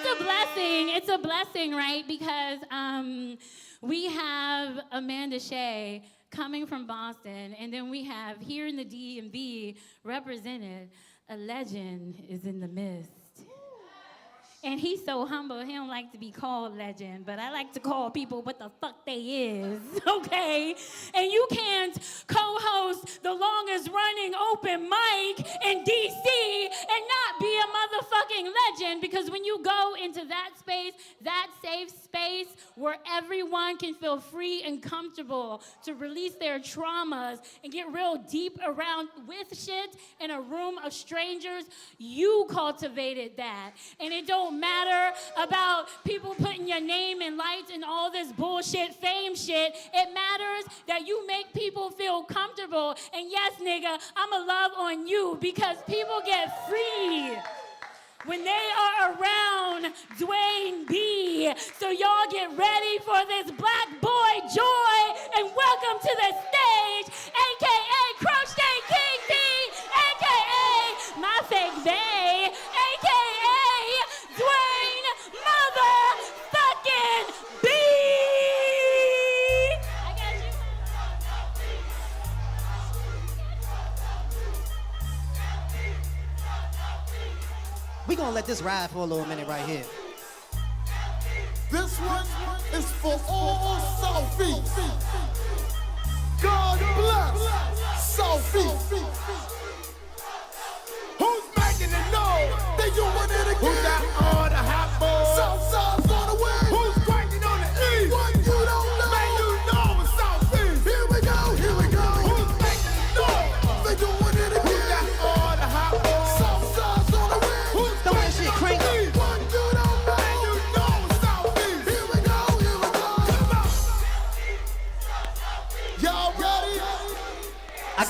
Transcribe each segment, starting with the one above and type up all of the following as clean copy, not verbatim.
it's a blessing. It's a blessing, right? Because we have Amanda Shea coming from Boston, and then we have here in the DMV represented a legend is in the midst. And he's so humble, he don't like to be called legend, but I like to call people what the fuck they is, okay? And you can't co-host the longest running open mic in DC and not be a motherfucking legend, because when you go into that space, that safe space where everyone can feel free and comfortable to release their traumas and get real deep around with shit in a room of strangers, you cultivated that. And it don't matter about people putting your name in lights and all this bullshit fame shit. It matters that you make people feel comfortable. And yes, nigga, I'ma love on you because people get free when they are around Dwayne B. So y'all get ready for this black boy joy and welcome to the stage, AKA Crochet Kingpin, AKA my fake bae, AKA Dwayne motherfucking B. I got you. We gonna let this ride for a little minute right here. This one is for all Southeast. God bless Southeast. Who's making the noise? They doing it again. Who got all the hot boys? Southside's on the way. Who's cranking on the east? What you don't know? Man, you know it's Southeast. Here we go, here we go. Who's making the noise? They doing it again. Who got all the hot boys? Southside's on the way. Who's Don't that shit crank up. what you don't know? Man, you know it's Southeast. Here we go, here we go. Come on. Y'all ready? I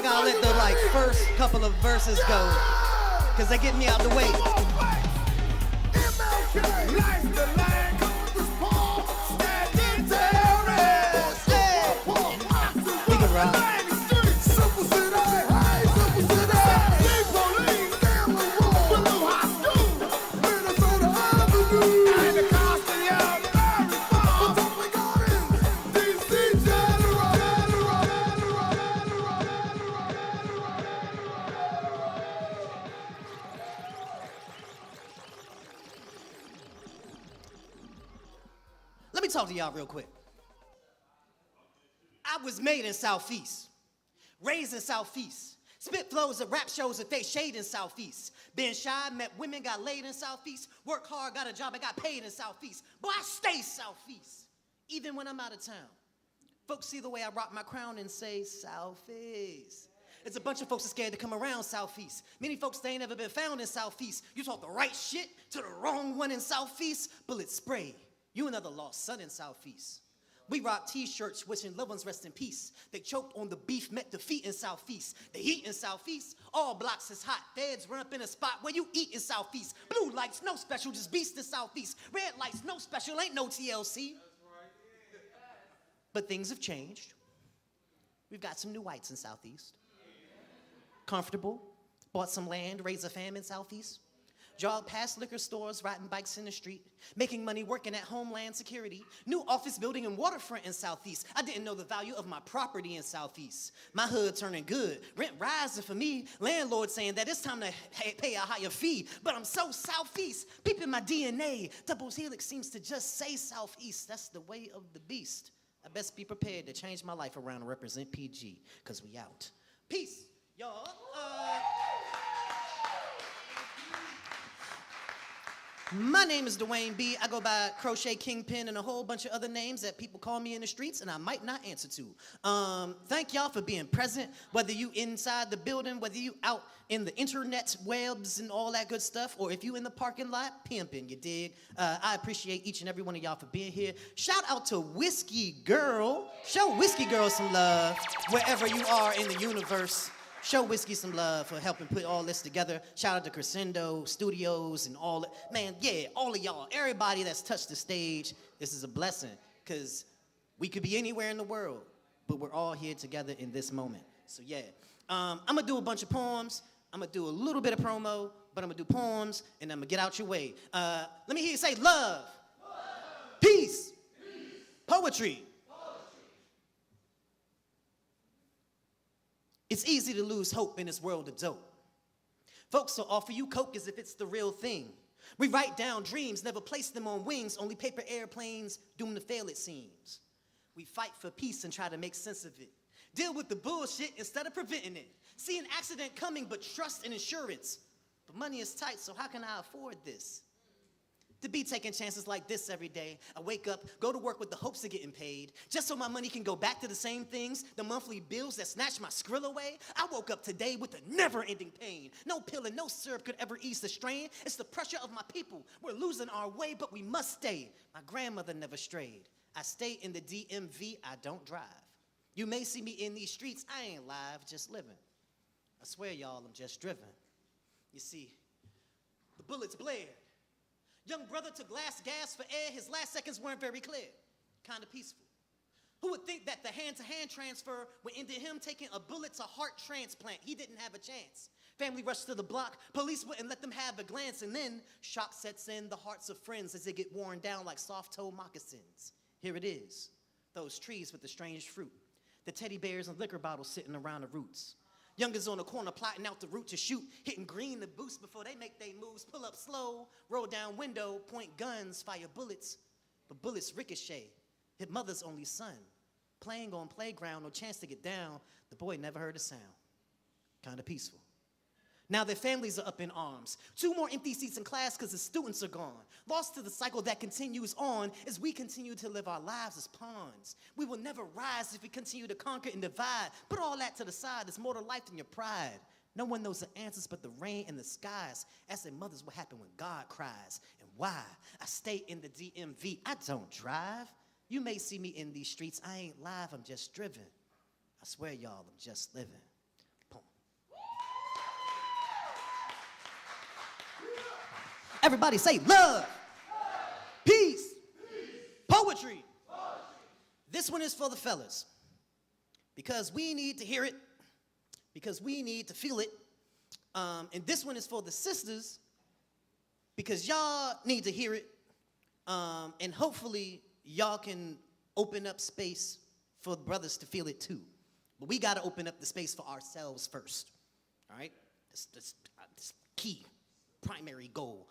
gotta let the like first couple of verses go, cause they get me out the way. We can rock. Let me talk to y'all real quick. I was made in Southeast, raised in Southeast, spit flows at rap shows that they shade in Southeast. Been shy, met women, got laid in Southeast, worked hard, got a job, I got paid in Southeast. But I stay Southeast, even when I'm out of town. Folks see the way I rock my crown and say Southeast. It's a bunch of folks that scared to come around Southeast. Many folks, they ain't never been found in Southeast. You talk the right shit to the wrong one in Southeast, bullet spray. You another lost son in Southeast. We rock t-shirts wishing loved ones rest in peace. They choked on the beef, met defeat in Southeast. The heat in Southeast, all blocks is hot. Feds run up in a spot where you eat in Southeast. Blue lights, no special, just beast in Southeast. Red lights, no special, ain't no TLC. But things have changed. We've got some new whites in Southeast. Comfortable, bought some land, raised a fam in Southeast. Jogged past liquor stores, riding bikes in the street, making money working at Homeland Security. New office building and waterfront in Southeast. I didn't know the value of my property in Southeast. My hood turning good, rent rising for me. Landlord saying that it's time to pay a higher fee. But I'm so Southeast, peeping my DNA. Double helix seems to just say Southeast. That's the way of the beast. I best be prepared to change my life around and represent PG, cause we out. Peace, y'all. My name is Dwayne B. I go by Crochet Kingpin and a whole bunch of other names that people call me in the streets and I might not answer to. Thank y'all for being present, whether you inside the building, whether you out in the internet webs and all that good stuff, or if you in the parking lot pimping, you dig? I appreciate each and every one of y'all for being here. Shout out to Whiskey Girl. Show Whiskey Girl some love wherever you are in the universe. Show Whiskey some love for helping put all this together. Shout out to Crescendo Studios and all that. Man, yeah, all of y'all, everybody that's touched the stage, this is a blessing, because we could be anywhere in the world, but we're all here together in this moment. So yeah, I'm gonna do a bunch of poems. I'm gonna do a little bit of promo. but I'm gonna do poems and I'm gonna get out your way. Let me hear you say love, peace, poetry. It's easy to lose hope in this world of dope. Folks will offer you coke as if it's the real thing. We write down dreams, never place them on wings, only paper airplanes doomed to fail it seems. We fight for peace and try to make sense of it. Deal with the bullshit instead of preventing it. See an accident coming but trust in insurance. But money is tight, so how can I afford this? To be taking chances like this every day. I wake up, go to work with the hopes of getting paid, just so my money can go back to the same things, the monthly bills that snatched my skrill away. I woke up today with a never-ending pain. No pill and no syrup could ever ease the strain. It's the pressure of my people. We're losing our way, but we must stay. My grandmother never strayed. I stay in the DMV, I don't drive. You may see me in these streets, I ain't live, just living. I swear, y'all, I'm just driven. You see, the bullets blared. Young brother took last gas for air. His last seconds weren't very clear. Kind of peaceful. Who would think that the hand-to-hand transfer would end in him taking a bullet to heart transplant? He didn't have a chance. Family rushed to the block. Police wouldn't let them have a glance. And then shock sets in the hearts of friends as they get worn down like soft-toe moccasins. Here it is. Those trees with the strange fruit. The teddy bears and liquor bottles sitting around the roots. Youngers on the corner plotting out the route to shoot, hitting green to boost before they make their moves. Pull up slow, roll down window, point guns, fire bullets. But bullets ricochet, hit mother's only son. Playing on playground, no chance to get down. The boy never heard a sound. Kind of peaceful. Now their families are up in arms. 2 more empty seats in class because the students are gone. Lost to the cycle that continues on as we continue to live our lives as pawns. We will never rise if we continue to conquer and divide. Put all that to the side. There's more to life than your pride. No one knows the answers but the rain and the skies. Ask their mothers what happened when God cries. And why? I stay in the DMV. I don't drive. You may see me in these streets. I ain't live. I'm just driven. I swear, y'all, I'm just living. Everybody say love, peace, poetry. This one is for the fellas because we need to hear it, because we need to feel it. And this one is for the sisters because y'all need to hear it. And hopefully y'all can open up space for the brothers to feel it too. But we got to open up the space for ourselves first. All right? That's key, primary goal.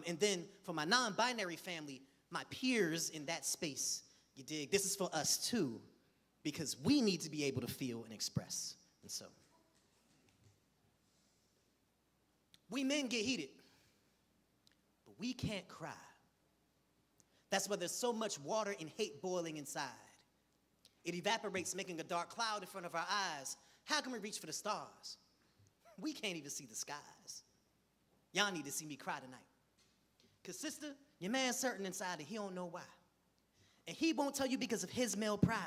And then for my non-binary family, my peers in that space, you dig? This is for us too, because we need to be able to feel and express. And so, we men get heated, but we can't cry. That's why there's so much water and hate boiling inside. It evaporates, making a dark cloud in front of our eyes. How can we reach for the stars? We can't even see the skies. Y'all need to see me cry tonight. Because, sister, your man's certain inside and he don't know why. And he won't tell you because of his male pride.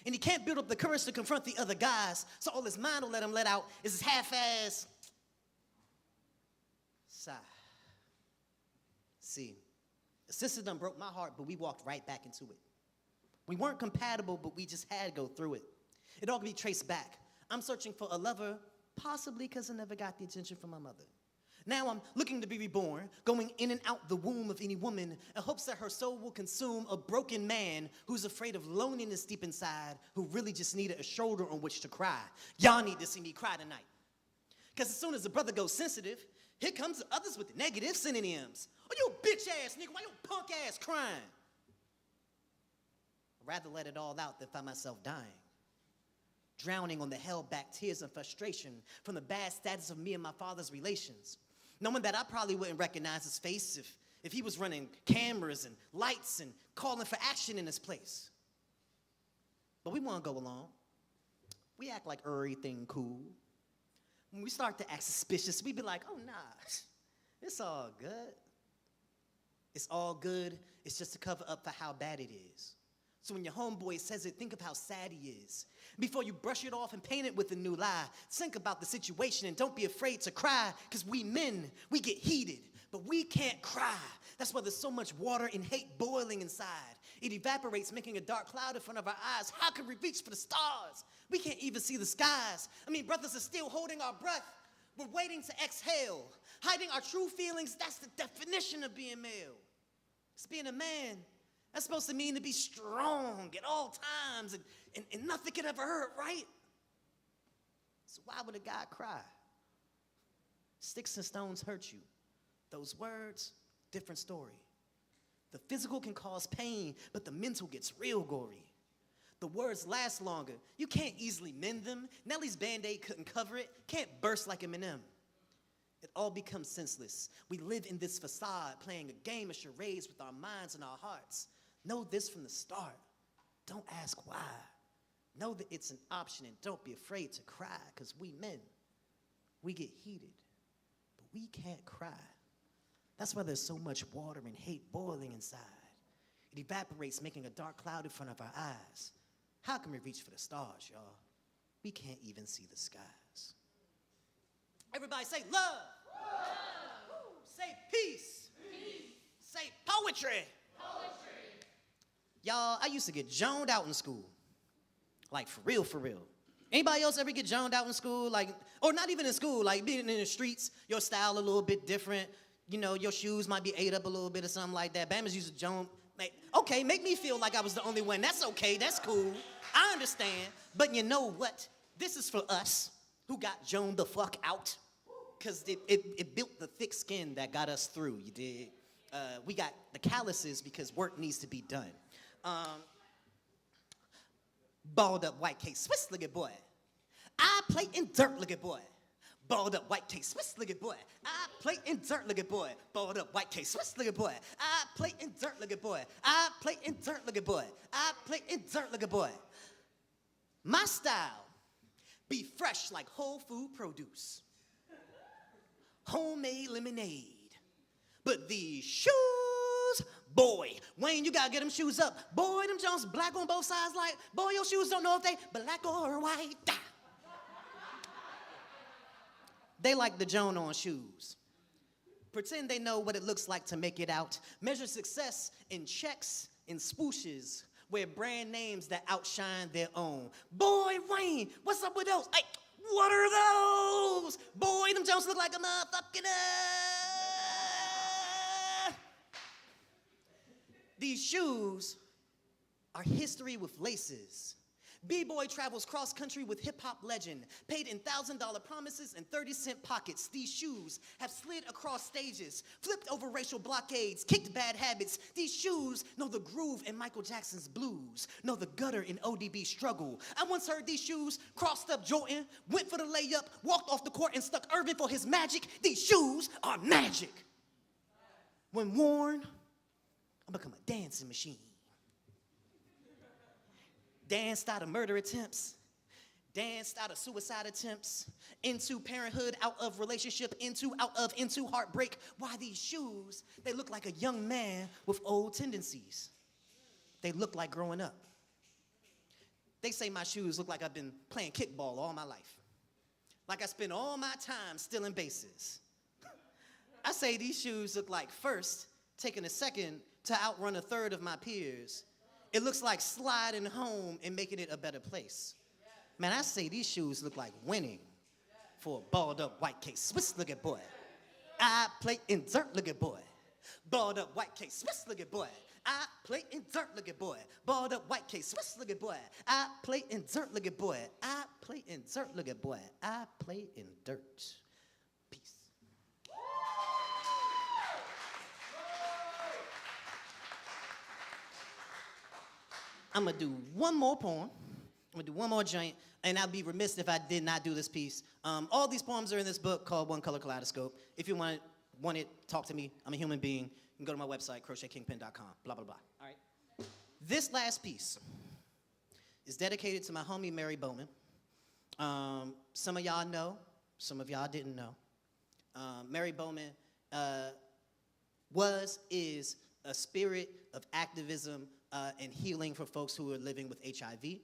And he can't build up the courage to confront the other guys, so all his mind will let him let out is his half-ass sigh. See, the sister done broke my heart, but we walked right back into it. We weren't compatible, but we just had to go through it. It all can be traced back. I'm searching for a lover, possibly because I never got the attention from my mother. Now I'm looking to be reborn, going in and out the womb of any woman in hopes that her soul will consume a broken man who's afraid of loneliness deep inside, who really just needed a shoulder on which to cry. Y'all need to see me cry tonight. Because as soon as the brother goes sensitive, here comes the others with the negative synonyms. Oh, you bitch ass nigga, why you punk ass crying? I'd rather let it all out than find myself dying. Drowning on the held back tears and frustration from the bad status of me and my father's relations. Knowing that I probably wouldn't recognize his face if he was running cameras and lights and calling for action in his place. But we want to go along. We act like everything cool. When we start to act suspicious, we be like, oh, nah, it's all good. It's all good. It's just to cover up for how bad it is. So when your homeboy says it, think of how sad he is. Before you brush it off and paint it with a new lie, think about the situation and don't be afraid to cry, because we men, we get heated, but we can't cry. That's why there's so much water and hate boiling inside. It evaporates, making a dark cloud in front of our eyes. How can we reach for the stars? We can't even see the skies. I mean, brothers are still holding our breath. We're waiting to exhale. Hiding our true feelings, that's the definition of being male. It's being a man. That's supposed to mean to be strong at all times and nothing could ever hurt, right? So why would a guy cry? Sticks and stones hurt you. Those words, different story. The physical can cause pain, but the mental gets real gory. The words last longer. You can't easily mend them. Nellie's Band-Aid couldn't cover it. Can't burst like Eminem. It all becomes senseless. We live in this facade, playing a game of charades with our minds and our hearts. Know this from the start. Don't ask why. Know that it's an option and don't be afraid to cry, because we men, we get heated, but we can't cry. That's why there's so much water and hate boiling inside. It evaporates, making a dark cloud in front of our eyes. How can we reach for the stars, y'all? We can't even see the skies. Everybody say love. Love. Say peace. Peace. Say poetry. Poetry. Y'all, I used to get joned out in school. Like, for real, for real. Anybody else ever get joned out in school? Like, or not even in school, like being in the streets, your style a little bit different. You know, your shoes might be ate up a little bit or something like that. Bama's used to jone. Like, okay, make me feel like I was the only one. That's okay, that's cool. I understand. But you know what? This is for us who got joned the fuck out. Because it built the thick skin that got us through, you did. We got the calluses because work needs to be done. Balled up white case, Swiss looking boy. I play in dirt looking boy. Balled up white case, Swiss looking boy. I play in dirt looking boy. Balled up white case, Swiss looking boy. I play in dirt looking boy. I play in dirt looking boy. I play in dirt looking boy. My style, be fresh like whole food produce. Homemade lemonade. But these shoes, boy, Wayne, you gotta get them shoes up. Boy, them Jones black on both sides like, boy, your shoes don't know if they black or white. They like the Joan on shoes. Pretend they know what it looks like to make it out. Measure success in checks and swooshes. Wear brand names that outshine their own. Boy, Wayne, what's up with those? Hey, what are those? Boy, them Jones look like a motherfucking These shoes are history with laces. B-boy travels cross-country with hip-hop legend, paid in $1,000 promises and 30-cent pockets. These shoes have slid across stages, flipped over racial blockades, kicked bad habits. These shoes know the groove in Michael Jackson's blues, know the gutter in ODB's struggle. I once heard these shoes crossed up Jordan, went for the layup, walked off the court and stuck Irvin for his magic. These shoes are magic. When worn, I become a dancing machine. Danced out of murder attempts, danced out of suicide attempts, into parenthood, out of relationship, out of, into heartbreak. Why these shoes, they look like a young man with old tendencies. They look like growing up. They say my shoes look like I've been playing kickball all my life. Like I spend all my time stealing bases. I say these shoes look like first, taking a second to outrun a third of my peers. It looks like sliding home and making it a better place. Man, I say these shoes look like winning for a balled up white case Swiss looking boy. I play in dirt looking boy. Balled up white case Swiss looking boy. I play in dirt looking boy. Balled up white case Swiss looking boy. I play in dirt looking boy. I play in dirt looking boy. I play in dirt. Peace. I'm gonna do one more poem. I'm gonna do one more joint, and I'd be remiss if I did not do this piece. All these poems are in this book called One Color Kaleidoscope. If you want it, talk to me. I'm a human being. You can go to my website, crochetkingpin.com, blah, blah, blah. All right. This last piece is dedicated to my homie, Mary Bowman. Some of y'all know, some of y'all didn't know. Mary Bowman is a spirit of activism and healing for folks who are living with HIV.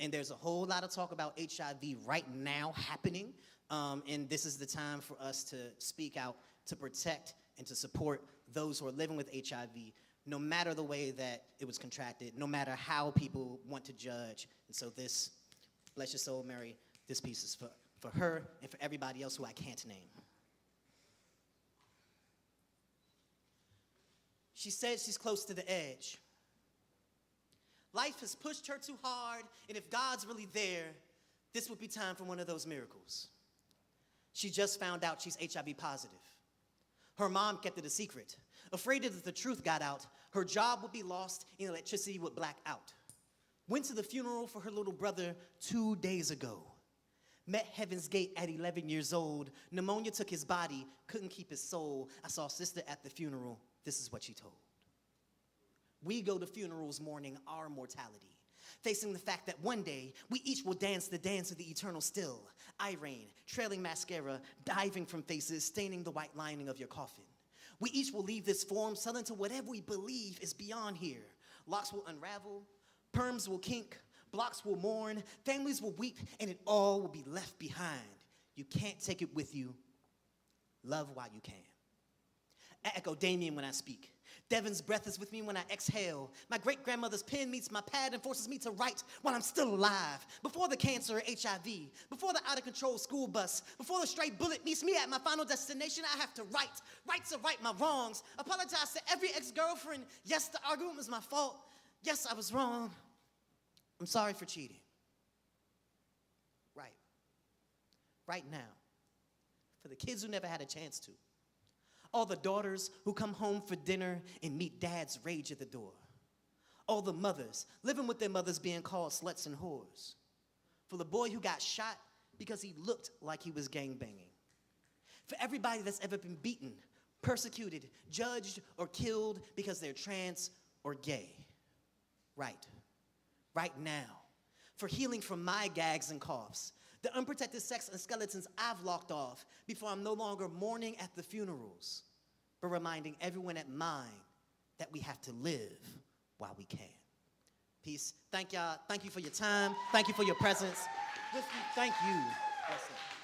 And there's a whole lot of talk about HIV right now happening. And this is the time for us to speak out, to protect and to support those who are living with HIV, no matter the way that it was contracted, no matter how people want to judge. And so this, bless your soul, Mary, this piece is for for her and for everybody else who I can't name. She says she's close to the edge. Life has pushed her too hard, and if God's really there, this would be time for one of those miracles. She just found out she's HIV positive. Her mom kept it a secret. Afraid that if the truth got out, her job would be lost and electricity would black out. Went to the funeral for her little brother 2 days ago. Met Heaven's Gate at 11 years old. Pneumonia took his body, couldn't keep his soul. I saw sister at the funeral. This is what she told. We go to funerals mourning our mortality, facing the fact that one day we each will dance the dance of the eternal still. Eye rain, trailing mascara, diving from faces, staining the white lining of your coffin. We each will leave this form, selling to whatever we believe is beyond here. Locks will unravel, perms will kink, blocks will mourn, families will weep, and it all will be left behind. You can't take it with you. Love while you can. I echo Damien when I speak. Devin's breath is with me when I exhale. My great-grandmother's pen meets my pad and forces me to write while I'm still alive. Before the cancer or HIV, before the out-of-control school bus, before the stray bullet meets me at my final destination, I have to write to right my wrongs. Apologize to every ex-girlfriend. Yes, the argument was my fault. Yes, I was wrong. I'm sorry for cheating. Right now. For the kids who never had a chance to. All the daughters who come home for dinner and meet dad's rage at the door. All the mothers living with their mothers being called sluts and whores. For the boy who got shot because he looked like he was gangbanging. For everybody that's ever been beaten, persecuted, judged, or killed because they're trans or gay. Right now. For healing from my gags and coughs. The unprotected sex and skeletons I've locked off before I'm no longer mourning at the funerals, but reminding everyone at mine that we have to live while we can. Peace. Thank y'all. Thank you for your time. Thank you for your presence. Thank you. Bless you.